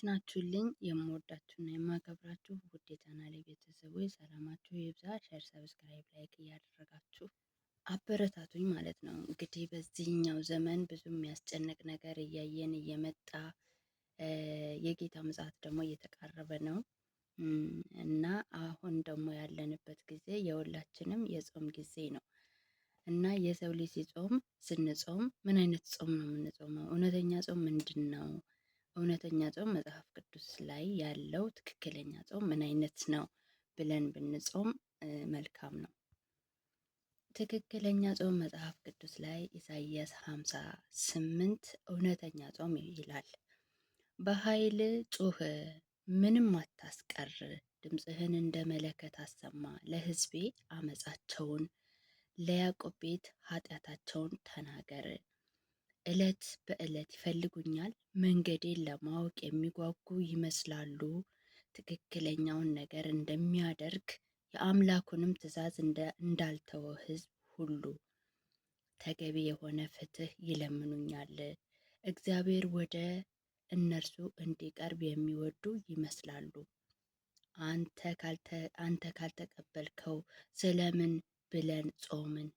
እንዴት ናችሁልኝ? የምወዳችሁና የማከብራችሁ ውድ የቻናሌ ቤተሰቦች ሰላማችሁ ይብዛ። ሼር፣ ሰብስክራይብ፣ ላይክ እያደረጋችሁ አበረታቱኝ ማለት ነው። እንግዲህ በዚህኛው ዘመን ብዙ የሚያስጨንቅ ነገር እያየን እየመጣ የጌታ ምጽአት ደግሞ እየተቃረበ ነው እና አሁን ደግሞ ያለንበት ጊዜ የሁላችንም የጾም ጊዜ ነው እና የሰው ልጅ ሲጾም ስንጾም ምን አይነት ጾም ነው የምንጾመው? እውነተኛ ጾም ምንድን ነው? እውነተኛ ጾም መጽሐፍ ቅዱስ ላይ ያለው ትክክለኛ ጾም ምን አይነት ነው ብለን ብንጾም መልካም ነው። ትክክለኛ ጾም መጽሐፍ ቅዱስ ላይ ኢሳይያስ 58 እውነተኛ ጾም ይላል። በኃይል ጩህ፣ ምንም አታስቀር፣ ድምፅህን እንደ መለከት አሰማ፣ ለሕዝቤ አመፃቸውን ለያዕቆብ ቤት ኃጢአታቸውን ተናገር። ዕለት በዕለት ይፈልጉኛል፣ መንገዴን ለማወቅ የሚጓጉ ይመስላሉ። ትክክለኛውን ነገር እንደሚያደርግ የአምላኩንም ትእዛዝ እንዳልተወ ሕዝብ ሁሉ ተገቢ የሆነ ፍትህ ይለምኑኛል። እግዚአብሔር ወደ እነርሱ እንዲቀርብ የሚወዱ ይመስላሉ። አንተ ካልተቀበልከው ስለምን ብለን ጾምን?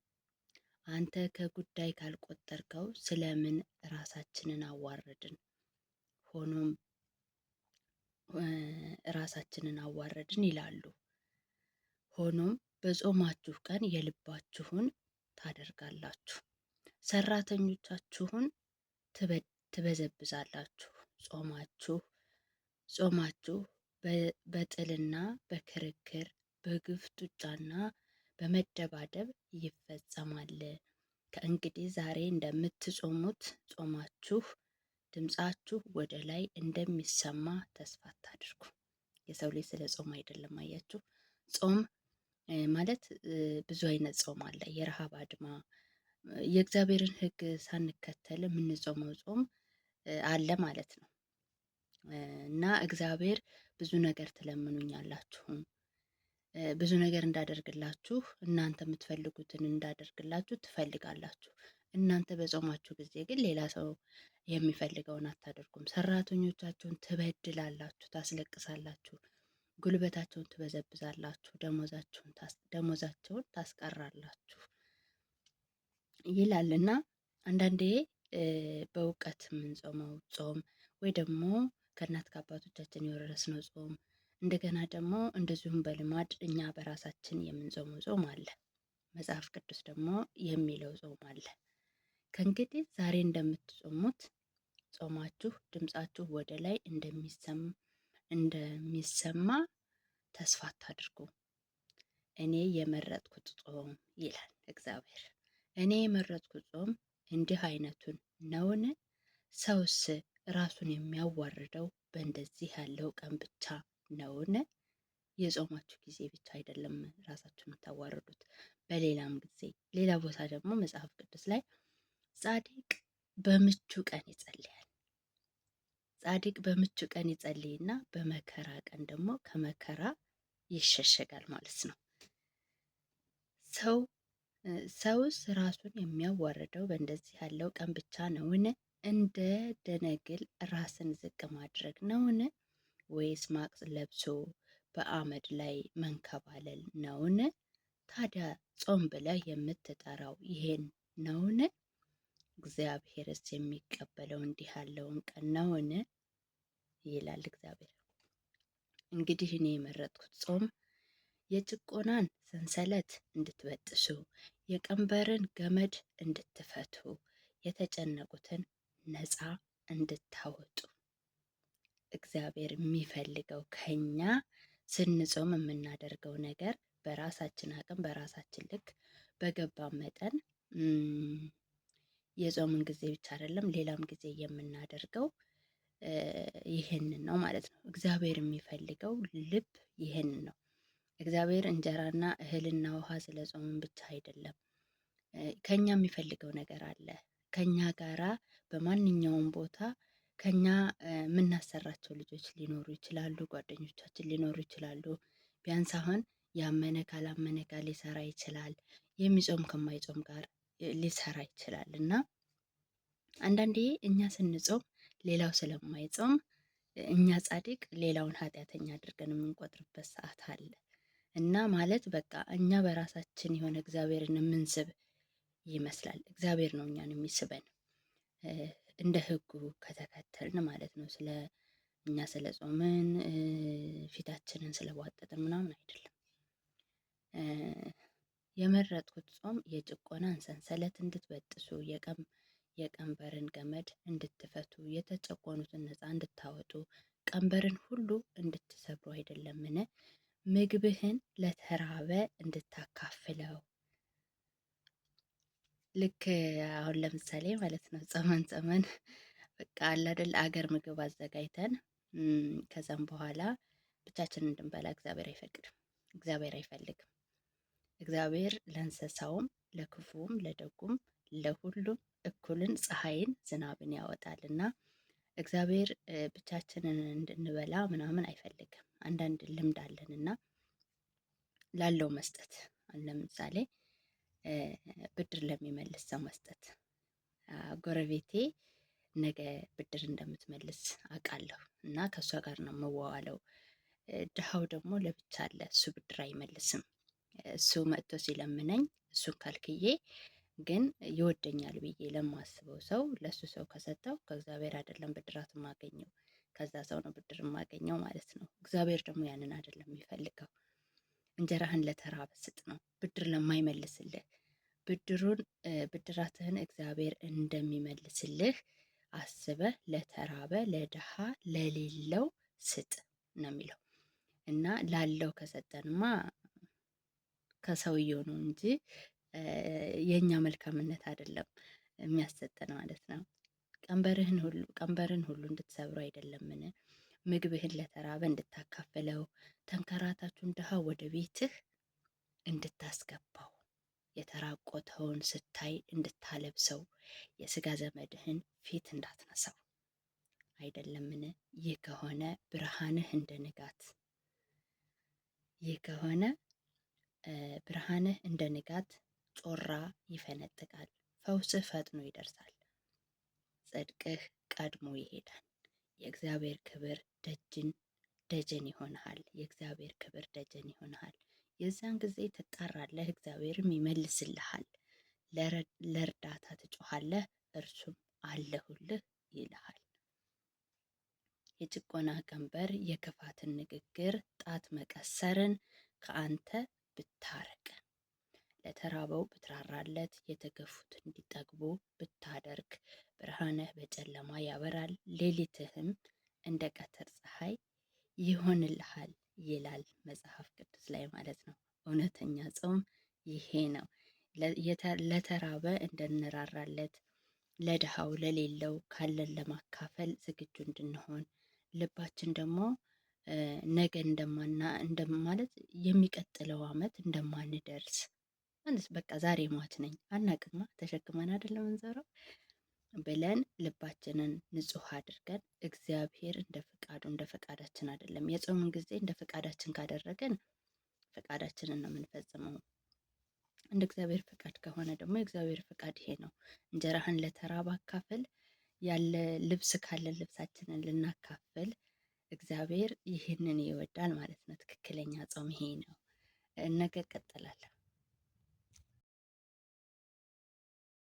አንተ ከጉዳይ ካልቆጠርከው ስለምን ራሳችንን አዋረድን? ራሳችንን አዋረድን ይላሉ። ሆኖም በጾማችሁ ቀን የልባችሁን ታደርጋላችሁ፣ ሰራተኞቻችሁን ትበዘብዛላችሁ። ጾማችሁ በጥልና በክርክር በግፍ ጡጫና በመደባደብ ይፈጸማል። ከእንግዲህ ዛሬ እንደምትጾሙት ጾማችሁ ድምፃችሁ ወደ ላይ እንደሚሰማ ተስፋ አታድርጉ። የሰው ልጅ ስለ ጾም አይደለም። አያችሁ፣ ጾም ማለት ብዙ አይነት ጾም አለ። የረሃብ አድማ፣ የእግዚአብሔርን ሕግ ሳንከተል የምንጾመው ጾም አለ ማለት ነው። እና እግዚአብሔር ብዙ ነገር ትለምኑኛላችሁ፣ ብዙ ነገር እንዳደርግላችሁ፣ እናንተ የምትፈልጉትን እንዳደርግላችሁ ትፈልጋላችሁ። እናንተ በጾማችሁ ጊዜ ግን ሌላ ሰው የሚፈልገውን አታደርጉም። ሰራተኞቻችሁን ትበድላላችሁ፣ ታስለቅሳላችሁ፣ ጉልበታቸውን ትበዘብዛላችሁ፣ ደሞዛቸውን ታስቀራላችሁ ይላልና አንዳንዴ በእውቀት የምንጾመው ጾም ወይ ደግሞ ከእናት ከአባቶቻችን የወረስነው ጾም፣ እንደገና ደግሞ እንደዚሁም በልማድ እኛ በራሳችን የምንጾመው ጾም አለ። መጽሐፍ ቅዱስ ደግሞ የሚለው ጾም አለ። ከእንግዲህ ዛሬ እንደምትጾሙት ጾማችሁ ድምፃችሁ ወደ ላይ እንደሚሰማ ተስፋ አታድርጉ። እኔ የመረጥኩት ጾም ይላል እግዚአብሔር። እኔ የመረጥኩት ጾም እንዲህ አይነቱን ነውን? ሰውስ ራሱን የሚያዋርደው በእንደዚህ ያለው ቀን ብቻ ነውን? የጾማችሁ ጊዜ ብቻ አይደለም ራሳችሁ የምታዋርዱት፣ በሌላም ጊዜ። ሌላ ቦታ ደግሞ መጽሐፍ ቅዱስ ላይ ጻድቅ በምቹ ቀን ይጸልያል። ጻድቅ በምቹ ቀን ይጸልይና በመከራ ቀን ደግሞ ከመከራ ይሸሸጋል ማለት ነው። ሰውስ ራሱን የሚያዋርደው በእንደዚህ ያለው ቀን ብቻ ነውን? እንደ ደነግል ራስን ዝቅ ማድረግ ነውን? ወይስ ማቅ ለብሶ በአመድ ላይ መንከባለል ነውን? ታዲያ ጾም ብለህ የምትጠራው ይሄን ነውን? እግዚአብሔርስ የሚቀበለው እንዲህ ያለውን ቀን ነውን? ይላል እግዚአብሔር። እንግዲህ እኔ የመረጥኩት ጾም የጭቆናን ሰንሰለት እንድትበጥሱ፣ የቀንበርን ገመድ እንድትፈቱ፣ የተጨነቁትን ነፃ እንድታወጡ። እግዚአብሔር የሚፈልገው ከኛ ስንጾም የምናደርገው ነገር በራሳችን አቅም በራሳችን ልክ በገባ መጠን የጾምን ጊዜ ብቻ አይደለም ሌላም ጊዜ የምናደርገው ይህንን ነው ማለት ነው። እግዚአብሔር የሚፈልገው ልብ ይህንን ነው። እግዚአብሔር እንጀራና እህልና ውሃ ስለ ጾምን ብቻ አይደለም። ከኛ የሚፈልገው ነገር አለ። ከኛ ጋራ በማንኛውም ቦታ ከኛ የምናሰራቸው ልጆች ሊኖሩ ይችላሉ፣ ጓደኞቻችን ሊኖሩ ይችላሉ። ቢያንስ አሁን ያመነ ካላመነ ጋር ሊሰራ ይችላል፣ የሚጾም ከማይጾም ጋር ሊሰራ ይችላል። እና አንዳንዴ እኛ ስንጾም ሌላው ስለማይጾም እኛ ጻድቅ ሌላውን ኃጢአተኛ አድርገን የምንቆጥርበት ሰዓት አለ እና ማለት በቃ እኛ በራሳችን የሆነ እግዚአብሔርን የምንስብ ይመስላል። እግዚአብሔር ነው እኛን የሚስበን እንደ ሕጉ ከተከተልን ማለት ነው። እኛ ስለ ጾምን ፊታችንን ስለቧጠጥን ምናምን አይደለም። የመረጥኩት ጾም የጭቆናን ሰንሰለት እንድትበጥሱ፣ የቀንበርን ገመድ እንድትፈቱ፣ የተጨቆኑትን ነፃ እንድታወጡ፣ ቀንበርን ሁሉ እንድትሰብሩ አይደለምን? ምግብህን ለተራበ እንድታካፍለው። ልክ አሁን ለምሳሌ ማለት ነው ጸመን በቃ አለ አይደል አገር ምግብ አዘጋጅተን ከዛም በኋላ ብቻችንን እንድንበላ እግዚአብሔር አይፈቅድም፣ እግዚአብሔር አይፈልግም። እግዚአብሔር ለእንስሳውም ለክፉም ለደጉም ለሁሉም እኩልን ፀሐይን ዝናብን ያወጣል እና እግዚአብሔር ብቻችንን እንድንበላ ምናምን አይፈልግም። አንዳንድ ልምድ አለን እና ላለው መስጠት ለምሳሌ ብድር ለሚመልስ ሰው መስጠት። ጎረቤቴ ነገ ብድር እንደምትመልስ አውቃለሁ እና ከእሷ ጋር ነው የምዋዋለው። ድሃው ደግሞ ለብቻ አለ፣ እሱ ብድር አይመልስም። እሱ መጥቶ ሲለምነኝ እሱን ከልክዬ ግን ይወደኛል ብዬ ለማስበው ሰው ለሱ ሰው ከሰጠው ከእግዚአብሔር አይደለም ብድራት የማገኘው ከዛ ሰው ነው ብድር የማገኘው ማለት ነው። እግዚአብሔር ደግሞ ያንን አይደለም የሚፈልገው። እንጀራህን ለተራበ ስጥ ነው፣ ብድር ለማይመልስልህ ብድራትህን እግዚአብሔር እንደሚመልስልህ አስበህ ለተራበ ለድሃ ለሌለው ስጥ ነው የሚለው እና ላለው ከሰጠንማ ከሰውየው ነው እንጂ የእኛ መልካምነት አይደለም የሚያሰጠን ማለት ነው። ቀንበርን ሁሉ እንድትሰብሩ አይደለምን? ምግብህን ለተራበ እንድታካፍለው፣ ተንከራታችሁን ድሃ ወደ ቤትህ እንድታስገባው፣ የተራቆተውን ስታይ እንድታለብሰው፣ የስጋ ዘመድህን ፊት እንዳትነሳው አይደለምን? ይህ ከሆነ ብርሃንህ እንደ ንጋት ብርሃንህ እንደ ንጋት ጮራ ይፈነጥቃል፣ ፈውስህ ፈጥኖ ይደርሳል፣ ጽድቅህ ቀድሞ ይሄዳል። የእግዚአብሔር ክብር ደጀን ይሆንሃል። የእግዚአብሔር ክብር ደጀን ይሆንሃል። የዛን ጊዜ ትጣራለህ፣ እግዚአብሔርም ይመልስልሃል። ለእርዳታ ትጮኻለህ፣ እርሱም አለሁልህ ይልሃል። የጭቆና ቀንበር፣ የክፋትን ንግግር፣ ጣት መቀሰርን ከአንተ ብታርቅ፣ ለተራበው ብትራራለት፣ የተገፉት እንዲጠግቡ ብታደርግ፣ ብርሃንህ በጨለማ ያበራል፣ ሌሊትህም እንደ ቀትር ፀሐይ ይሆንልሃል ይላል መጽሐፍ ቅዱስ ላይ ማለት ነው። እውነተኛ ጾም ይሄ ነው። ለተራበ እንድንራራለት፣ ለድሃው ለሌለው ካለን ለማካፈል ዝግጁ እንድንሆን፣ ልባችን ደግሞ ነገ እንደማለት የሚቀጥለው አመት እንደማንደርስ ማለት በቃ ዛሬ ሟች ነኝ አናቅማ ተሸክመን አይደለም እንዘራው ብለን ልባችንን ንጹህ አድርገን እግዚአብሔር እንደ ፍቃዱ እንደ ፈቃዳችን አይደለም። የጾምን ጊዜ እንደ ፈቃዳችን ካደረገን ፈቃዳችንን ነው የምንፈጽመው። እንደ እግዚአብሔር ፈቃድ ከሆነ ደግሞ የእግዚአብሔር ፈቃድ ይሄ ነው። እንጀራህን ለተራበ አካፍል፣ ያለ ልብስ ካለን ልብሳችንን ልናካፍል። እግዚአብሔር ይህንን ይወዳል ማለት ነው። ትክክለኛ ጾም ይሄ ነው። ነገ እቀጥላለሁ።